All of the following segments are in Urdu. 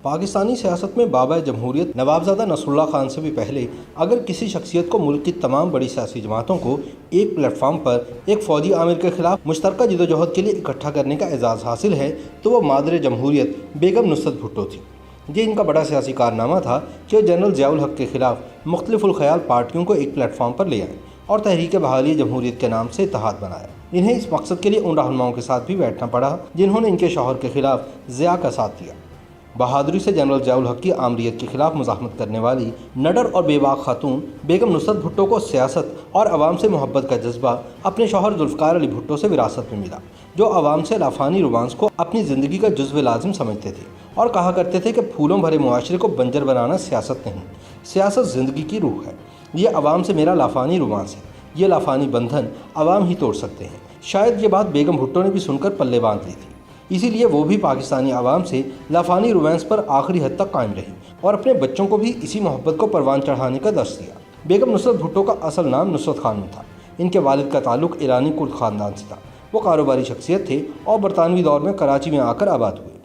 پاکستانی سیاست میں بابا جمہوریت نوابزادہ نصر اللہ خان سے بھی پہلے اگر کسی شخصیت کو ملک کی تمام بڑی سیاسی جماعتوں کو ایک پلیٹ فارم پر ایک فوجی عامر کے خلاف مشترکہ جدوجہد کے لیے اکٹھا کرنے کا اعزاز حاصل ہے تو وہ مادر جمہوریت بیگم نصرت بھٹو تھی۔ یہ ان کا بڑا سیاسی کارنامہ تھا کہ جنرل ضیاء الحق کے خلاف مختلف الخیال پارٹیوں کو ایک پلیٹ فارم پر لے آئے اور تحریک بحالی جمہوریت کے نام سے اتحاد بنایا۔ انہیں اس مقصد کے لیے ان رہنماؤں کے ساتھ بھی بیٹھنا پڑا جنہوں نے ان کے شوہر کے خلاف ضیاء کا ساتھ دیا۔ بہادری سے جنرل ضیاء الحق کی آمریت کے خلاف مزاحمت کرنے والی نڈر اور بے باک خاتون بیگم نصرت بھٹو کو سیاست اور عوام سے محبت کا جذبہ اپنے شوہر ذوالفقار علی بھٹو سے وراثت میں ملا، جو عوام سے لافانی رومانس کو اپنی زندگی کا جزو لازم سمجھتے تھے اور کہا کرتے تھے کہ پھولوں بھرے معاشرے کو بنجر بنانا سیاست نہیں، سیاست زندگی کی روح ہے۔ یہ عوام سے میرا لافانی رومانس ہے، یہ لافانی بندھن عوام ہی توڑ سکتے ہیں۔ شاید یہ بات بیگم بھٹو نے بھی سن کر پلے باندھ لی تھی، اسی لیے وہ بھی پاکستانی عوام سے لافانی رومانس پر آخری حد تک قائم رہی اور اپنے بچوں کو بھی اسی محبت کو پروان چڑھانے کا درس دیا۔ بیگم نصرت بھٹو کا اصل نام نصرت خانم تھا۔ ان کے والد کا تعلق ایرانی کرد خاندان سے تھا۔ وہ کاروباری شخصیت تھے اور برطانوی دور میں کراچی میں آ کر آباد ہوئے۔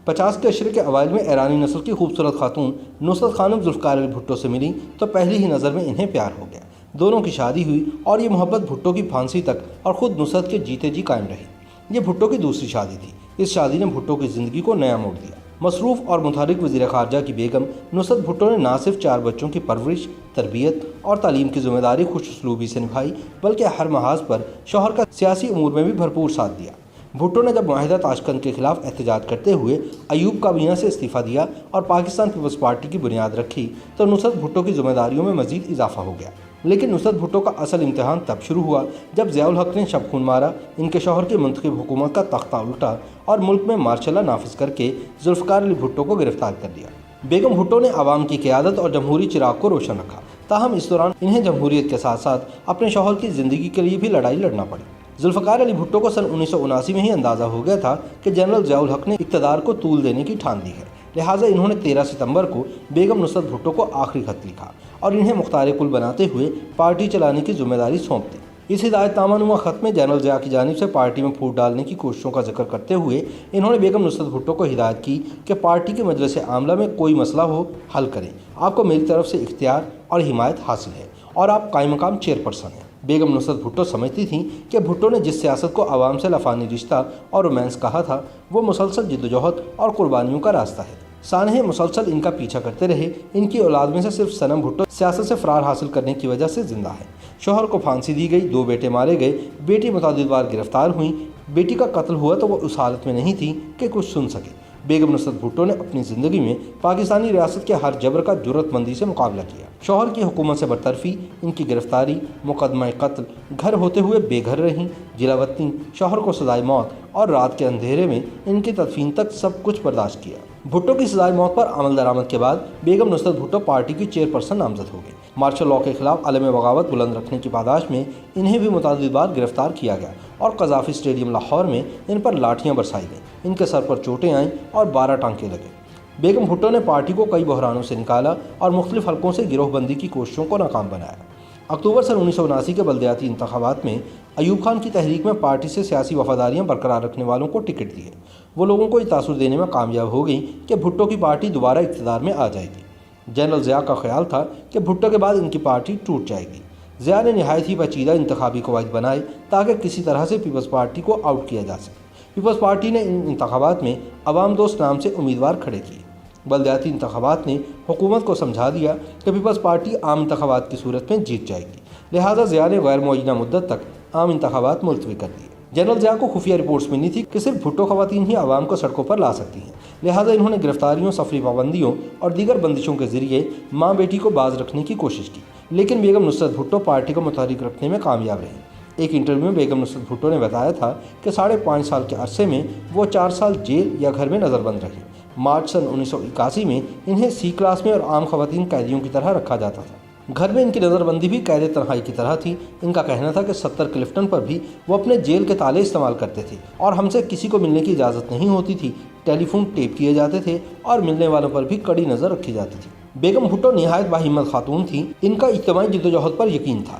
50 کے عشرے کے اوائل میں ایرانی نسل کی خوبصورت خاتون نصرت خانم ذوالفقار علی بھٹو سے ملی تو پہلی ہی نظر میں انہیں پیار ہو گیا۔ دونوں کی شادی ہوئی اور یہ محبت بھٹو کی پھانسی تک اور خود نصرت کے جیتے جی قائم رہی۔ یہ بھٹو کی دوسری شادی تھی۔ اس شادی نے بھٹو کی زندگی کو نیا موڑ دیا۔ مصروف اور متحرک وزیر خارجہ کی بیگم نصرت بھٹو نے نہ صرف 4 بچوں کی پرورش، تربیت اور تعلیم کی ذمہ داری خوش اسلوبی سے نبھائی بلکہ ہر محاذ پر شوہر کا سیاسی امور میں بھی بھرپور ساتھ دیا۔ بھٹو نے جب معاہدہ تاشقند کے خلاف احتجاج کرتے ہوئے ایوب کابینہ سے استعفیٰ دیا اور پاکستان پیپلز پارٹی کی بنیاد رکھی تو نصرت بھٹو کی ذمہ داریوں میں مزید اضافہ ہو گیا۔ لیکن نصرت بھٹو کا اصل امتحان تب شروع ہوا جب ضیاء الحق نے شب خون مارا، ان کے شوہر کی منتخب حکومت کا تختہ الٹا اور ملک میں مارشل لا نافذ کر کے ذوالفقار علی بھٹو کو گرفتار کر لیا۔ بیگم بھٹو نے عوام کی قیادت اور جمہوری چراغ کو روشن رکھا، تاہم اس دوران انہیں جمہوریت کے ساتھ ساتھ اپنے شوہر کی زندگی کے لیے بھی لڑائی لڑنا پڑی۔ ذوالفقار علی بھٹو کو سن 1979 میں ہی اندازہ ہو گیا تھا کہ جنرل ضیاء الحق نے اقتدار کو طول دینے کی ٹھان لی ہے، لہٰذا انہوں نے 13 ستمبر کو بیگم نصرت بھٹو کو آخری خط لکھا اور انہیں مختار کل بناتے ہوئے پارٹی چلانے کی ذمہ داری سونپ دی۔ اس ہدایت نامہ نما خط میں جنرل ضیاء کی جانب سے پارٹی میں پھوٹ ڈالنے کی کوششوں کا ذکر کرتے ہوئے انہوں نے بیگم نصرت بھٹو کو ہدایت کی کہ پارٹی کے مجلس عاملہ میں کوئی مسئلہ ہو حل کریں، آپ کو میری طرف سے اختیار اور حمایت حاصل ہے اور آپ قائم مقام چیئرپرسن ہیں۔ بیگم نصرت بھٹو سمجھتی تھیں کہ بھٹو نے جس سیاست کو عوام سے لافانی رشتہ اور رومانس کہا تھا وہ مسلسل جدوجہد اور قربانیوں کا راستہ ہے۔ سانحے مسلسل ان کا پیچھا کرتے رہے۔ ان کی اولاد میں سے صرف صنم بھٹو سیاست سے فرار حاصل کرنے کی وجہ سے زندہ ہے۔ شوہر کو پھانسی دی گئی، 2 بیٹے مارے گئے، بیٹی متعدد بار گرفتار ہوئیں۔ بیٹی کا قتل ہوا تو وہ اس حالت میں نہیں تھی کہ کچھ سن سکے۔ بیگم نصرت بھٹو نے اپنی زندگی میں پاکستانی ریاست کے ہر جبر کا جرأت مندی سے مقابلہ کیا۔ شوہر کی حکومت سے برطرفی، ان کی گرفتاری، مقدمہ قتل، گھر ہوتے ہوئے بے گھر رہیں، جلا وطنی، شوہر کو سزائے موت اور رات کے اندھیرے میں ان کی تدفین تک سب کچھ برداشت کیا۔ بھٹو کی سزائے موت پر عمل درآمد کے بعد بیگم نصرت بھٹو پارٹی کی چیئرپرسن نامزد ہو گئی۔ مارشل لاء کے خلاف علم بغاوت بلند رکھنے کی پاداش میں انہیں بھی متعدد بار گرفتار کیا گیا اور قذافی اسٹیڈیم لاہور میں ان پر لاٹھیاں برسائی گئیں، ان کے سر پر چوٹیں آئیں اور 12 ٹانکے لگے۔ بیگم بھٹو نے پارٹی کو کئی بحرانوں سے نکالا اور مختلف حلقوں سے گروہ بندی کی کوششوں کو ناکام بنایا۔ اکتوبر سن 1979 کے بلدیاتی انتخابات میں ایوب خان کی تحریک میں پارٹی سے سیاسی وفاداریاں برقرار رکھنے والوں کو ٹکٹ دیے۔ وہ لوگوں کو یہ تاثر دینے میں کامیاب ہو گئیں کہ بھٹو کی پارٹی دوبارہ اقتدار میں آ جائے گی۔ جنرل ضیاء کا خیال تھا کہ بھٹو کے بعد ان کی پارٹی ٹوٹ جائے گی۔ ضیاء نے نہایت ہی پیچیدہ انتخابی قواعد بنائے تاکہ کسی طرح سے پیپلز پارٹی کو آؤٹ کیا جا سکے۔ پیپلز پارٹی نے ان انتخابات میں عوام دوست نام سے امیدوار کھڑے کیے۔ بلدیاتی انتخابات نے حکومت کو سمجھا دیا کہ پیپلز پارٹی عام انتخابات کی صورت میں جیت جائے گی، لہٰذا ضیاء نے غیر معینہ مدت تک عام انتخابات ملتوی کر دیے۔ جنرل ضیاء کو خفیہ رپورٹس ملی تھی کہ صرف بھٹو خواتین ہی عوام کو سڑکوں پر لا سکتی ہیں، لہٰذا انہوں نے گرفتاریوں، سفری پابندیوں اور دیگر بندشوں کے ذریعے ماں بیٹی کو باز رکھنے کی کوشش کی، لیکن بیگم نصرت بھٹو پارٹی کو متحرک رکھنے میں کامیاب رہیں۔ ایک انٹرویو میں بیگم نصرت بھٹو نے بتایا تھا کہ 5.5 سال کے عرصے میں وہ 4 سال جیل یا گھر میں نظر بند رہی۔ مارچ سن 1981 میں انہیں سی کلاس میں اور عام خواتین قیدیوں کی طرح رکھا جاتا تھا۔ گھر میں ان کی نظر بندی بھی قید تنہائی کی طرح تھی۔ ان کا کہنا تھا کہ 70 کلفٹن پر بھی وہ اپنے جیل کے تالے استعمال کرتے تھے اور ہم سے کسی کو ملنے کی اجازت نہیں ہوتی تھی، ٹیلی فون ٹیپ کیے جاتے تھے اور ملنے والوں پر بھی کڑی نظر رکھی جاتی تھی۔ بیگم بھٹو نہایت باہمت خاتون تھیں۔ ان کا اجتماعی جدوجہد پر یقین تھا۔